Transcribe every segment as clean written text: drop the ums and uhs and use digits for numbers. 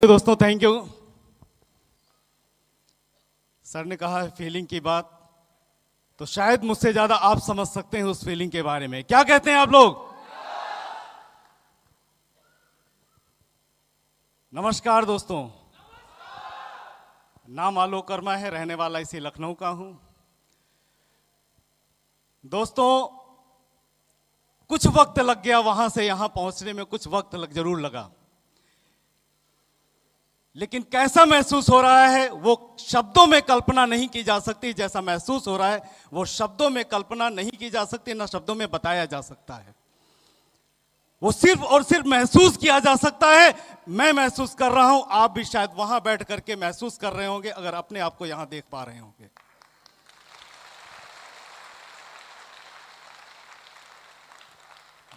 दोस्तों thank you. Sir ने कहा है फीलिंग की बात, तो शायद मुझसे ज्यादा आप समझ सकते हैं उस फीलिंग के बारे में। क्या कहते हैं आप लोग? नमस्कार दोस्तों। नाम आलोक वर्मा है, रहने वाला इसी लखनऊ का हूं। दोस्तों कुछ वक्त लग गया, वहां से यहां पहुंचने में कुछ वक्त जरूर लगा, लेकिन कैसा महसूस हो रहा है वो शब्दों में कल्पना नहीं की जा सकती। जैसा महसूस हो रहा है वो शब्दों में कल्पना नहीं की जा सकती, ना शब्दों में बताया जा सकता है। वो सिर्फ और सिर्फ महसूस किया जा सकता है। मैं महसूस कर रहा हूं, आप भी शायद वहां बैठ करके महसूस कर रहे होंगे, अगर अपने आप को यहां देख पा रहे होंगे।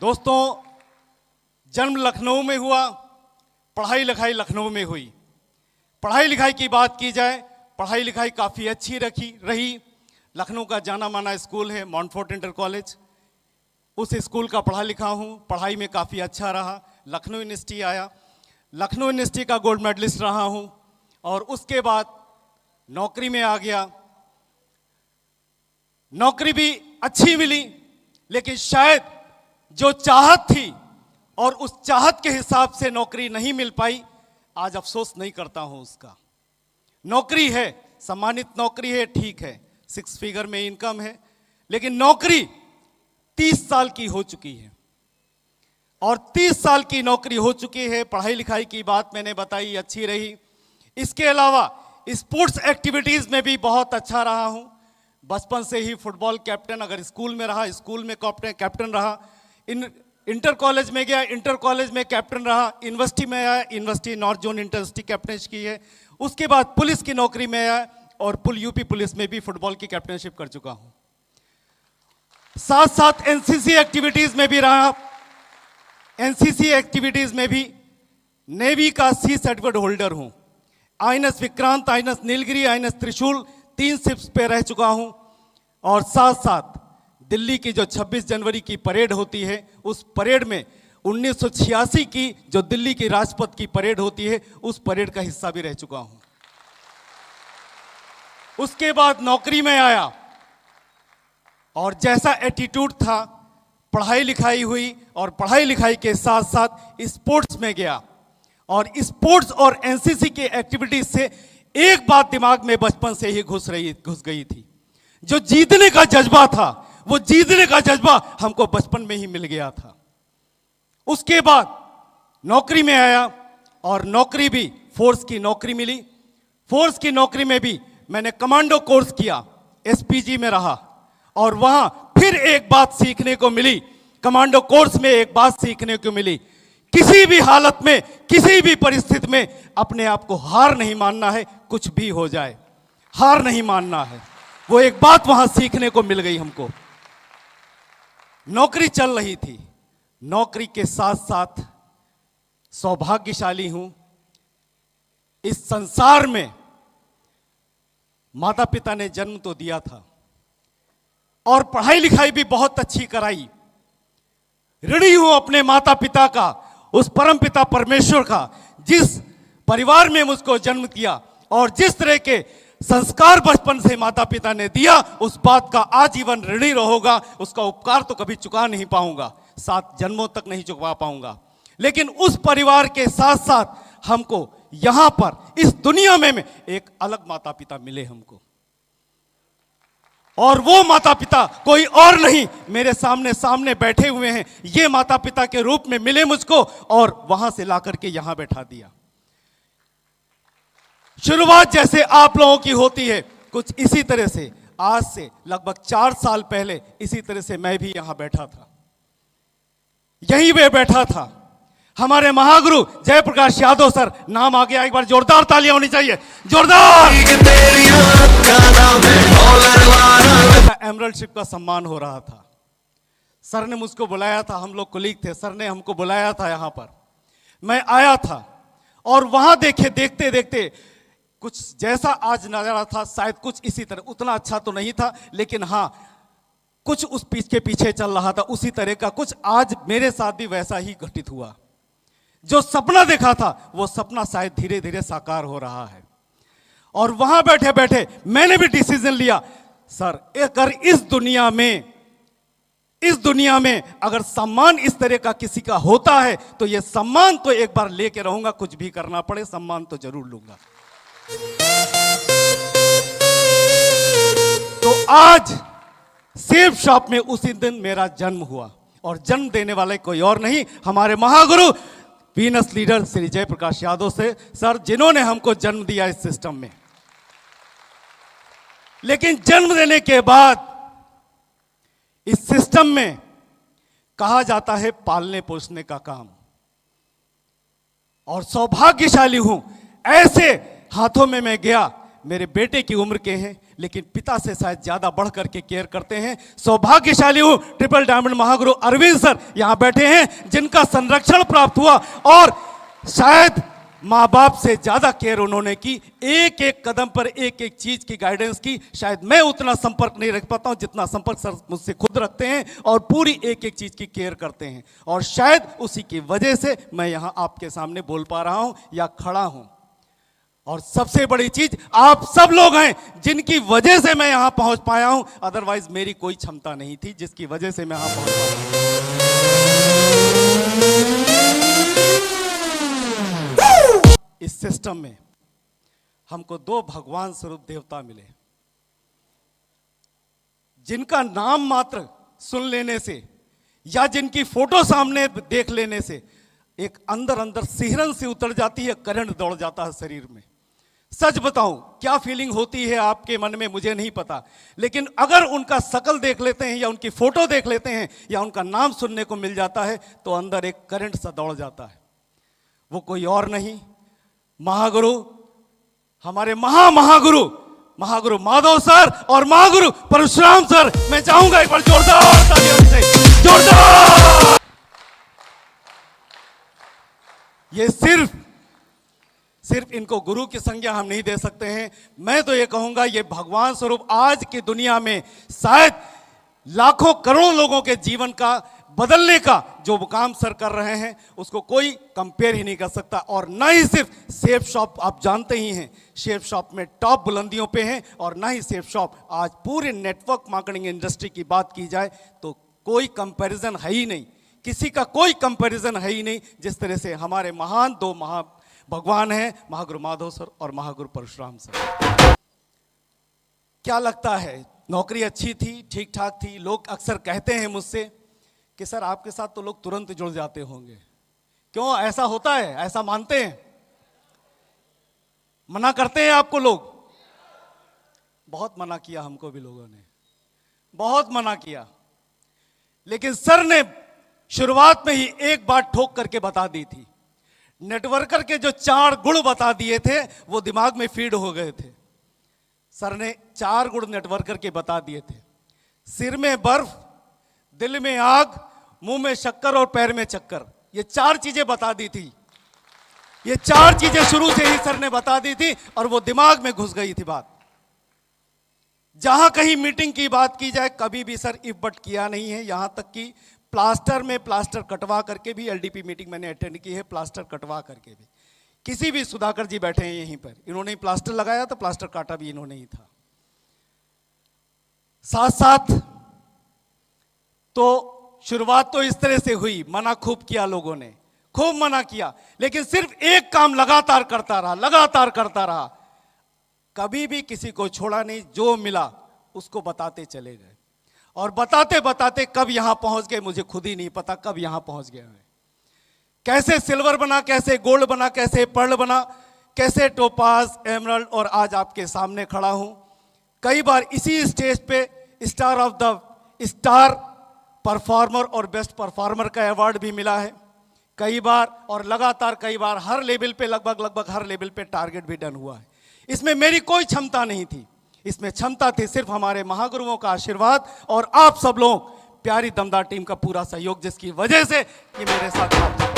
दोस्तों जन्म लखनऊ में हुआ, पढ़ाई लिखाई लखनऊ में हुई। पढ़ाई लिखाई की बात की जाए, पढ़ाई लिखाई काफ़ी अच्छी रही। लखनऊ का जाना माना स्कूल है मॉन्टफोर्ट इंटर कॉलेज, उस स्कूल का पढ़ा लिखा हूँ। पढ़ाई में काफ़ी अच्छा रहा। लखनऊ यूनिवर्सिटी आया, लखनऊ यूनिवर्सिटी का गोल्ड मेडलिस्ट रहा हूँ, और उसके बाद नौकरी में आ गया। नौकरी भी अच्छी मिली, लेकिन शायद जो चाहत थी और उस चाहत के हिसाब से नौकरी नहीं मिल पाई। आज अफसोस नहीं करता हूं उसका। नौकरी है, सम्मानित नौकरी है, ठीक है, 6 फिगर में इनकम है, लेकिन नौकरी 30 साल की हो चुकी है, और 30 साल की नौकरी हो चुकी है। पढ़ाई लिखाई की बात मैंने बताई, अच्छी रही। इसके अलावा स्पोर्ट्स एक्टिविटीज में भी बहुत अच्छा रहा हूं। बचपन से ही फुटबॉल कैप्टन, अगर स्कूल में रहा स्कूल में कैप्टन रहा, इंटर कॉलेज में गया, इंटर कॉलेज में कैप्टन रहा, यूनिवर्सिटी में आया, university north zone university captainship की है। उसके बाद पुलिस की नौकरी में आया, और यूपी पुलिस में भी फुटबॉल की कैप्टनशिप कर चुका हूं। साथ साथ एनसीसी एक्टिविटीज में भी रहा। एनसीसी एक्टिविटीज में भी नेवी का सी सर्टिफिकेट होल्डर हूं। INS Vikrant, INS Nilgiri, INS त्रिशूल, 3 शिप्स पे रह चुका हूं। और साथ साथ दिल्ली की जो 26 जनवरी की परेड होती है, उस परेड में 1986 की जो दिल्ली की राजपथ की परेड होती है, उस परेड का हिस्सा भी रह चुका हूं। उसके बाद नौकरी में आया, और जैसा एटीट्यूड था, पढ़ाई लिखाई हुई, और पढ़ाई लिखाई के साथ साथ स्पोर्ट्स में गया। और स्पोर्ट्स और एनसीसी की एक्टिविटीज से एक बात दिमाग में बचपन से ही घुस गई थी। जो जीतने का जज्बा था, वो जीतने का जज्बा हमको बचपन में ही मिल गया था। उसके बाद नौकरी में आया, और नौकरी भी फोर्स की नौकरी मिली। फोर्स की नौकरी में भी मैंने कमांडो कोर्स किया, एसपीजी में रहा, और वहां फिर एक बात सीखने को मिली। कमांडो कोर्स में एक बात सीखने को मिली, किसी भी हालत में, किसी भी परिस्थिति में अपने आप को हार नहीं मानना है। कुछ भी हो जाए, हार नहीं मानना है। वो एक बात वहां सीखने को मिल गई हमको। नौकरी चल रही थी, नौकरी के साथ साथ सौभाग्यशाली हूं, इस संसार में माता पिता ने जन्म तो दिया था, और पढ़ाई लिखाई भी बहुत अच्छी कराई। ऋणी हूं अपने माता पिता का, उस परम पिता परमेश्वर का, जिस परिवार में मुझको जन्म दिया, और जिस तरह के संस्कार बचपन से माता पिता ने दिया, उस बात का आजीवन ऋणी रहोगा। उसका उपकार तो कभी चुका नहीं पाऊंगा, 7 जन्मों तक नहीं चुका पाऊंगा। लेकिन उस परिवार के साथ साथ हमको यहां पर इस दुनिया में एक अलग माता पिता मिले हमको, और वो माता पिता कोई और नहीं, मेरे सामने बैठे हुए हैं। ये माता पिता के रूप में मिले मुझको, और वहां से लाकर के यहां बैठा दिया। शुरुआत जैसे आप लोगों की होती है, कुछ इसी तरह से आज से लगभग 4 साल पहले इसी तरह से मैं भी यहां बैठा था, यहीं पे बैठा था। हमारे महागुरु जयप्रकाश यादव सर, नाम आ गया, एक बार जोरदार तालियां होनी चाहिए, जोरदार। एमरल्डशिप का सम्मान हो रहा था। सर ने मुझको बुलाया था, हम लोग कुलीग थे, सर ने हमको बुलाया था यहां पर। मैं आया था, और वहां देखते देखते कुछ जैसा आज नजारा था, शायद कुछ इसी तरह, उतना अच्छा तो नहीं था, लेकिन हाँ कुछ उस पीछे चल रहा था, उसी तरह का कुछ आज मेरे साथ भी वैसा ही घटित हुआ। जो सपना देखा था वो सपना शायद धीरे धीरे साकार हो रहा है। और वहां बैठे बैठे मैंने भी डिसीजन लिया, सर अगर इस दुनिया में अगर सम्मान इस तरह का किसी का होता है तो ये सम्मान तो एक बार लेके रहूंगा, कुछ भी करना पड़े सम्मान तो जरूर लूंगा। तो आज सेफ शॉप में उसी दिन मेरा जन्म हुआ, और जन्म देने वाले कोई और नहीं, हमारे महागुरु वीनस लीडर श्री जयप्रकाश यादव से सर, जिन्होंने हमको जन्म दिया इस सिस्टम में। लेकिन जन्म देने के बाद इस सिस्टम में कहा जाता है पालने पोसने का काम, और सौभाग्यशाली हूं ऐसे हाथों में मैं गया, मेरे बेटे की उम्र के हैं लेकिन पिता से शायद ज्यादा बढ़ करके केयर करते हैं। सौभाग्यशाली हूं triple diamond Mahaguru Arvind sir यहां बैठे हैं, जिनका संरक्षण प्राप्त हुआ, और शायद माँ बाप से ज्यादा केयर उन्होंने की, एक एक कदम पर एक एक चीज की गाइडेंस की। शायद मैं उतना संपर्क नहीं रख पाता हूं जितना संपर्क सर मुझसे खुद रखते हैं, और पूरी एक एक चीज की केयर करते हैं, और शायद उसी की वजह से मैं यहां आपके सामने बोल पा रहा हूं या खड़ा हूं। और सबसे बड़ी चीज आप सब लोग हैं जिनकी वजह से मैं यहां पहुंच पाया हूं, अदरवाइज मेरी कोई क्षमता नहीं थी जिसकी वजह से मैं यहां पहुंच पाया। इस सिस्टम में हमको दो भगवान स्वरूप देवता मिले, जिनका नाम मात्र सुन लेने से या जिनकी फोटो सामने देख लेने से एक अंदर अंदर सिहरन से उतर जाती है, करंट दौड़ जाता है शरीर में। सच बताऊं क्या फीलिंग होती है आपके मन में मुझे नहीं पता, लेकिन अगर उनका शकल देख लेते हैं या उनकी फोटो देख लेते हैं या उनका नाम सुनने को मिल जाता है तो अंदर एक करंट सा दौड़ जाता है। वो कोई और नहीं, महागुरु, हमारे महागुरु माधव सर और महागुरु परशुराम सर। मैं चाहूंगा एक बार जोरदार तालियों से, जोरदार। ये सिर्फ इनको गुरु की संज्ञा हम नहीं दे सकते हैं, मैं तो ये कहूंगा ये भगवान स्वरूप आज की दुनिया में शायद लाखों करोड़ों लोगों के जीवन का बदलने का जो काम सर कर रहे हैं उसको कोई कंपेयर ही नहीं कर सकता। और ना ही सिर्फ सेफ शॉप, आप जानते ही हैं सेफ शॉप में टॉप बुलंदियों पे हैं, और ना ही सेफ शॉप आज पूरे नेटवर्क मार्केटिंग इंडस्ट्री की बात की जाए तो कोई कंपैरिजन है ही नहीं, किसी का कोई कंपैरिजन है ही नहीं। जिस तरह से हमारे महान दो भगवान हैं, महागुरु माधव सर और महागुरु परशुराम सर। क्या लगता है नौकरी अच्छी थी, ठीक ठाक थी? लोग अक्सर कहते हैं मुझसे कि सर आपके साथ तो लोग तुरंत जुड़ जाते होंगे, क्यों ऐसा होता है? ऐसा मानते हैं? मना करते हैं आपको लोग? बहुत मना किया हमको भी, लोगों ने बहुत मना किया, लेकिन सर ने शुरुआत में ही एक बात ठोक करके बता दी थी। नेटवर्कर के जो 4 गुण बता दिए थे वो दिमाग में फीड हो गए थे। सर ने 4 गुण नेटवर्कर के बता दिए थे, सिर में बर्फ, दिल में आग, मुंह में शक्कर और पैर में चक्कर। ये 4 चीजें बता दी थी, ये 4 चीजें शुरू से ही सर ने बता दी थी और वो दिमाग में घुस गई थी बात। जहां कहीं मीटिंग की बात की जाए कभी भी सर इफ बट किया नहीं है, यहां तक कि प्लास्टर में प्लास्टर कटवा करके भी, एलडीपी मीटिंग मैंने अटेंड की है, प्लास्टर कटवा करके भी। किसी भी सुधाकर जी बैठे हैं यहीं पर, इन्होंने प्लास्टर लगाया तो प्लास्टर काटा भी इन्होंने ही था। साथ साथ तो शुरुआत तो इस तरह से हुई, मना खूब किया लोगों ने, खूब मना किया, लेकिन सिर्फ एक काम लगातार करता रहा, कभी भी किसी को छोड़ा नहीं। जो मिला उसको बताते चले गए, और बताते बताते कब यहां पहुंच गए मुझे खुद ही नहीं पता, कब यहां पहुंच गया है। कैसे सिल्वर बना, कैसे गोल्ड बना, कैसे पर्ल बना, कैसे टोपाज, एमरल्ड, और आज आपके सामने खड़ा हूं। कई बार इसी स्टेज पे स्टार परफॉर्मर और बेस्ट परफॉर्मर का अवार्ड भी मिला है कई बार, और लगातार कई बार हर लेवल पे लगभग हर लेवल पे टारगेट भी डन हुआ है। इसमें मेरी कोई क्षमता नहीं थी, इसमें क्षमता थी सिर्फ हमारे महागुरुओं का आशीर्वाद और आप सब लोग प्यारी दमदार टीम का पूरा सहयोग, जिसकी वजह से ये मेरे साथ आप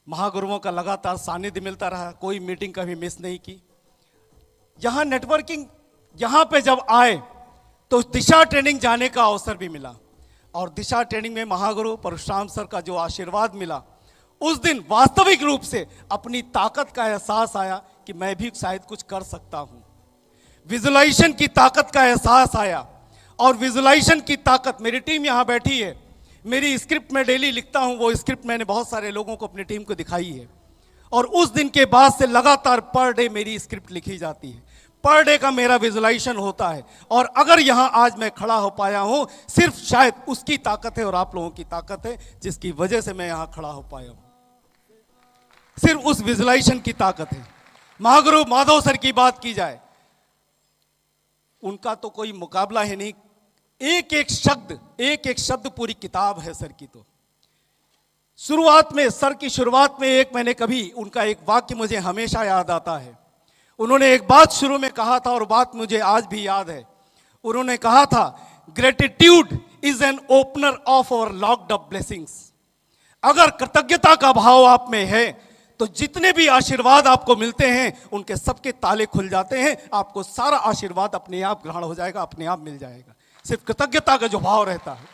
महागुरुओं का लगातार सानिध्य मिलता रहा, कोई मीटिंग कभी मिस नहीं की। यहां नेटवर्किंग यहां पे जब आए तो दिशा ट्रेनिंग जाने का अवसर भी मिला, और दिशा ट्रेनिंग में महागुरु परशुराम सर का जो आशीर्वाद मिला, उस दिन वास्तविक रूप से अपनी ताकत का एहसास आया कि मैं भी शायद कुछ कर सकता हूं। विजुलाइजेशन की ताकत का एहसास आया, और विजुलाइजेशन की ताकत, मेरी टीम यहां बैठी है, मेरी स्क्रिप्ट में डेली लिखता हूं, वो स्क्रिप्ट मैंने बहुत सारे लोगों को अपनी टीम को दिखाई है, और उस दिन के बाद से लगातार पर डे मेरी स्क्रिप्ट लिखी जाती है, पर डे का मेरा विजुलाइजेशन होता है। और अगर यहां आज मैं खड़ा हो पाया हूं, सिर्फ शायद उसकी ताकत है और आप लोगों की ताकत है, जिसकी वजह से मैं यहां खड़ा हो पाया हूं। सिर्फ उस विजुलाइजेशन की ताकत है। महागुरु माधव सर की बात की जाए, उनका तो कोई मुकाबला है नहीं। एक एक शब्द पूरी किताब है सर की। तो शुरुआत में, सर की शुरुआत में एक मैंने कभी उनका एक वाक्य मुझे हमेशा याद आता है। उन्होंने एक बात शुरू में कहा था, और बात मुझे आज भी याद है। उन्होंने कहा था, gratitude is an opener of our locked up blessings. अगर कृतज्ञता का भाव आप में है तो जितने भी आशीर्वाद आपको मिलते हैं उनके सबके ताले खुल जाते हैं, आपको सारा आशीर्वाद अपने आप ग्रहण हो जाएगा, अपने आप मिल जाएगा। सिर्फ कृतज्ञता का जो भाव रहता है।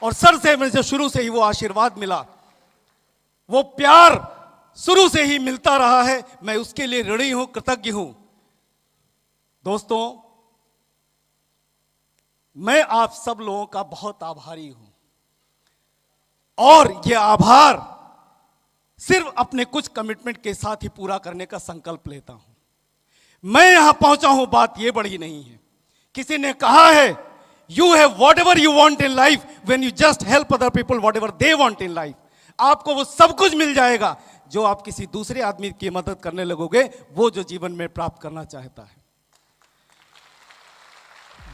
और सर से मुझे शुरू से ही वो आशीर्वाद मिला, वो प्यार शुरू से ही मिलता रहा है, मैं उसके लिए ऋणी हूं, कृतज्ञ हूं। दोस्तों, मैं आप सब लोगों का बहुत आभारी हूं, और यह आभार सिर्फ अपने कुछ कमिटमेंट के साथ ही पूरा करने का संकल्प लेता हूं। मैं यहां पहुंचा हूं, बात यह बड़ी नहीं है। किसी ने कहा है, you have what ever you want in life when you just help other people what ever they want in life. आपको वो सब कुछ मिल जाएगा जो आप किसी दूसरे आदमी की मदद करने लगोगे, वो जो जीवन में प्राप्त करना चाहता है।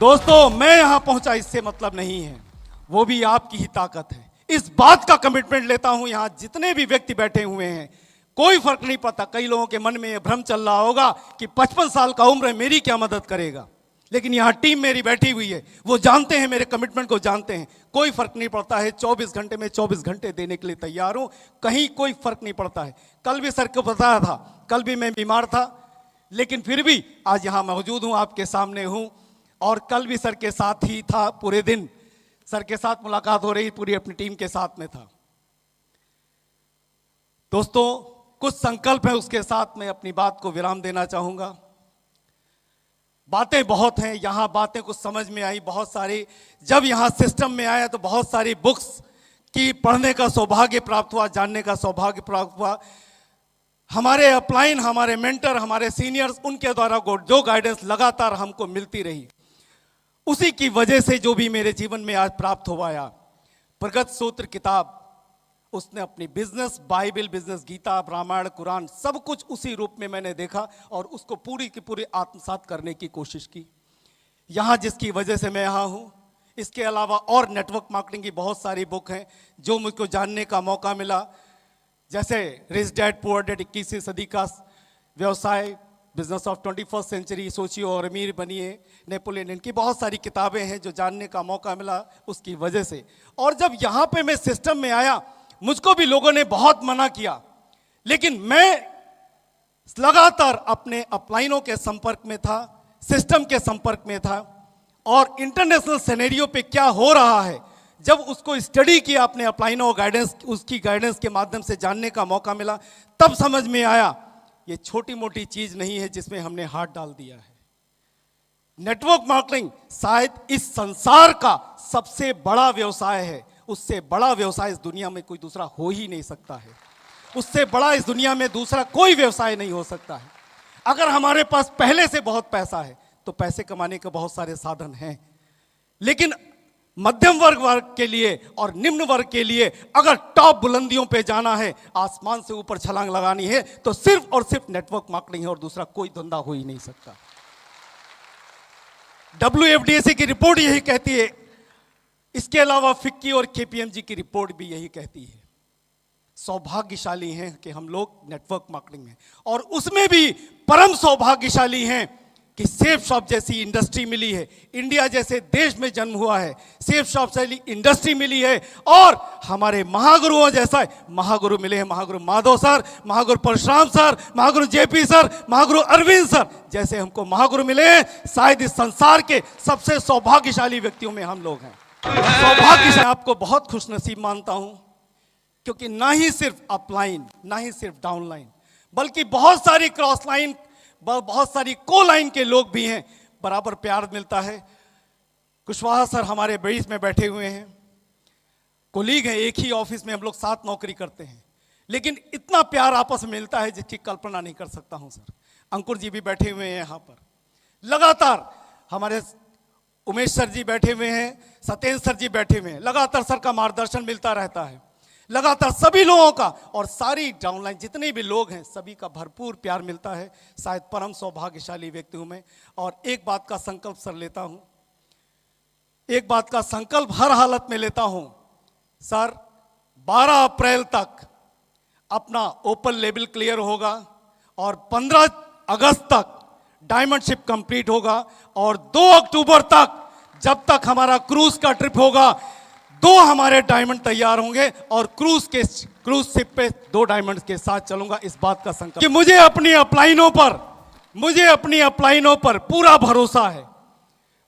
दोस्तों, मैं यहां पहुंचा इससे मतलब नहीं है, वो भी आपकी ही ताकत है। इस बात का कमिटमेंट लेता हूं, यहां जितने भी व्यक्ति बैठे हुए हैं, कोई फर्क नहीं पड़ता। कई लोगों के मन में यह भ्रम चल रहा होगा कि 55 साल का उम्र है, मेरी क्या मदद करेगा। लेकिन यहां टीम मेरी बैठी हुई है, वो जानते हैं, मेरे कमिटमेंट को जानते हैं। कोई फर्क नहीं पड़ता है, 24 घंटे में 24 घंटे देने के लिए तैयार हूं, कहीं कोई फर्क नहीं पड़ता है। कल भी सर को बताया था, कल भी मैं बीमार था, लेकिन फिर भी आज यहां मौजूद हूं, आपके सामने हूं। और कल भी सर के साथ ही था, पूरे दिन सर के साथ मुलाकात हो रही, पूरी अपनी टीम के साथ में था। दोस्तों, कुछ संकल्प है, उसके साथ मैं अपनी बात को विराम देना चाहूंगा। बातें बहुत हैं, यहां बातें कुछ समझ में आई बहुत सारी। जब यहां सिस्टम में आया तो बहुत सारी बुक्स की पढ़ने का सौभाग्य प्राप्त हुआ, जानने का सौभाग्य प्राप्त हुआ। हमारे अपलाइन, हमारे मेंटर, हमारे सीनियर्स, उनके द्वारा जो गाइडेंस लगातार हमको मिलती रही, उसी की वजह से जो भी मेरे जीवन में आज प्राप्त हो आया। प्रगत सूत्र किताब, उसने अपनी business, Bible, business, Gita, Ramayana, Quran, सब कुछ उसी रूप में मैंने देखा और उसको पूरी की पूरी आत्मसात करने की कोशिश की। यहां जिसकी वजह से मैं यहां हूं, इसके अलावा और नेटवर्क मार्केटिंग की बहुत सारी बुक हैं जो मुझको जानने का मौका मिला, जैसे रिच डैड पुअर डैड, 21वीं सदी का व्यवसाय, बिजनेस ऑफ 21st सेंचुरी, सोचियो और अमीर बनिए, नेपोलियन, इनकी बहुत सारी किताबें हैं जो जानने का मौका मिला उसकी वजह से। और जब यहाँ पे मैं सिस्टम में आया, मुझको भी लोगों ने बहुत मना किया, लेकिन मैं लगातार अपने अपलाइनों के संपर्क में था, सिस्टम के संपर्क में था, और इंटरनेशनल सिनेरियो पे क्या हो रहा है, जब उसको स्टडी किया, अपने अपलाइनों गाइडेंस, उसकी गाइडेंस के माध्यम से जानने का मौका मिला, तब समझ में आया ये छोटी मोटी चीज नहीं है जिसमें हमने हाथ डाल दिया है। नेटवर्क मार्केटिंग शायद इस संसार का सबसे बड़ा व्यवसाय है। उससे बड़ा व्यवसाय इस दुनिया में कोई दूसरा हो ही नहीं सकता है। उससे बड़ा इस दुनिया में दूसरा कोई व्यवसाय नहीं हो सकता है। अगर हमारे पास पहले से बहुत पैसा है तो पैसे कमाने के बहुत सारे साधन हैं, लेकिन मध्यम वर्ग के लिए और निम्न वर्ग के लिए अगर टॉप बुलंदियों पे जाना है, आसमान से ऊपर छलांग लगानी है, तो सिर्फ और सिर्फ नेटवर्क मार्केटिंग है और दूसरा कोई धंधा हो ही नहीं सकता। WFDAC की रिपोर्ट यही कहती है, इसके अलावा फिक्की और KPMG की रिपोर्ट भी यही कहती है। सौभाग्यशाली हैं कि हम लोग नेटवर्क मार्केटिंग में, और उसमें भी परम सौभाग्यशाली हैं कि सेफ शॉप जैसी इंडस्ट्री मिली है, इंडिया जैसे देश में जन्म हुआ है, सेफ शॉप जैसी इंडस्ट्री मिली है, और हमारे महागुरुओं जैसा महागुरु मिले हैं, Mahaguru Madhav sir, Mahaguru Parshuram sir, Mahaguru JP sir, Mahaguru Arvind sir जैसे हमको महागुरु मिले हैं। शायद इस संसार के सबसे सौभाग्यशाली व्यक्तियों में हम लोग हैं। सौभाग्यशाली, आपको बहुत खुशनसीब मानता हूं, क्योंकि ना ही सिर्फ अपलाइन, ना ही सिर्फ डाउनलाइन, बल्कि बहुत सारी क्रॉस लाइन, बहुत सारी को लाइन के लोग भी हैं, बराबर प्यार मिलता है। कुशवाहा सर हमारे बीच में बैठे हुए हैं, कोलीग हैं, एक ही ऑफिस में हम लोग साथ नौकरी करते हैं, लेकिन इतना प्यार आपस में मिलता है जिसकी कल्पना नहीं कर सकता हूं सर। अंकुर जी भी बैठे हुए हैं यहाँ पर, लगातार हमारे उमेश सर जी बैठे हुए हैं, सत्येंद्र सर जी बैठे हुए हैं, लगातार सर का मार्गदर्शन मिलता रहता है, लगातार सभी लोगों का, और सारी डाउनलाइन जितने भी लोग हैं सभी का भरपूर प्यार मिलता है। शायद परम सौभाग्यशाली व्यक्ति हूं मैं। और एक बात का संकल्प सर लेता हूं, एक बात का संकल्प हर हालत में लेता हूं सर, 12 अप्रैल तक अपना ओपन लेवल क्लियर होगा और 15 अगस्त तक डायमंड शिप कंप्लीट होगा, और 2 अक्टूबर तक जब तक हमारा क्रूज का ट्रिप होगा 2 हमारे डायमंड तैयार होंगे, और क्रूज शिप पे 2 डायमंड के साथ चलूंगा। इस बात का संकल्प कि मुझे अपनी अपलाइनों पर पूरा भरोसा है,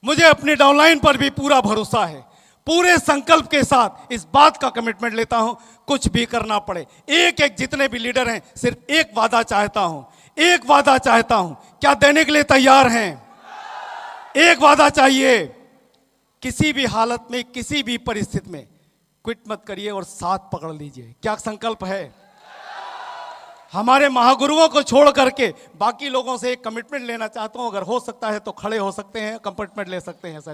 मुझे अपनी डाउनलाइन पर भी पूरा भरोसा है। पूरे संकल्प के साथ इस बात का कमिटमेंट लेता हूं, कुछ भी करना पड़े। एक एक जितने भी लीडर हैं, सिर्फ एक वादा चाहता हूं, एक वादा चाहता हूं। क्या देने के लिए तैयार हैं? एक वादा चाहिए, किसी भी हालत में, किसी भी परिस्थिति में क्विट मत करिए और साथ पकड़ लीजिए। क्या संकल्प है? हमारे महागुरुओं को छोड़ करके बाकी लोगों से एक कमिटमेंट लेना चाहता हूं, अगर हो सकता है तो खड़े हो सकते हैं, कमिटमेंट ले सकते हैं सर।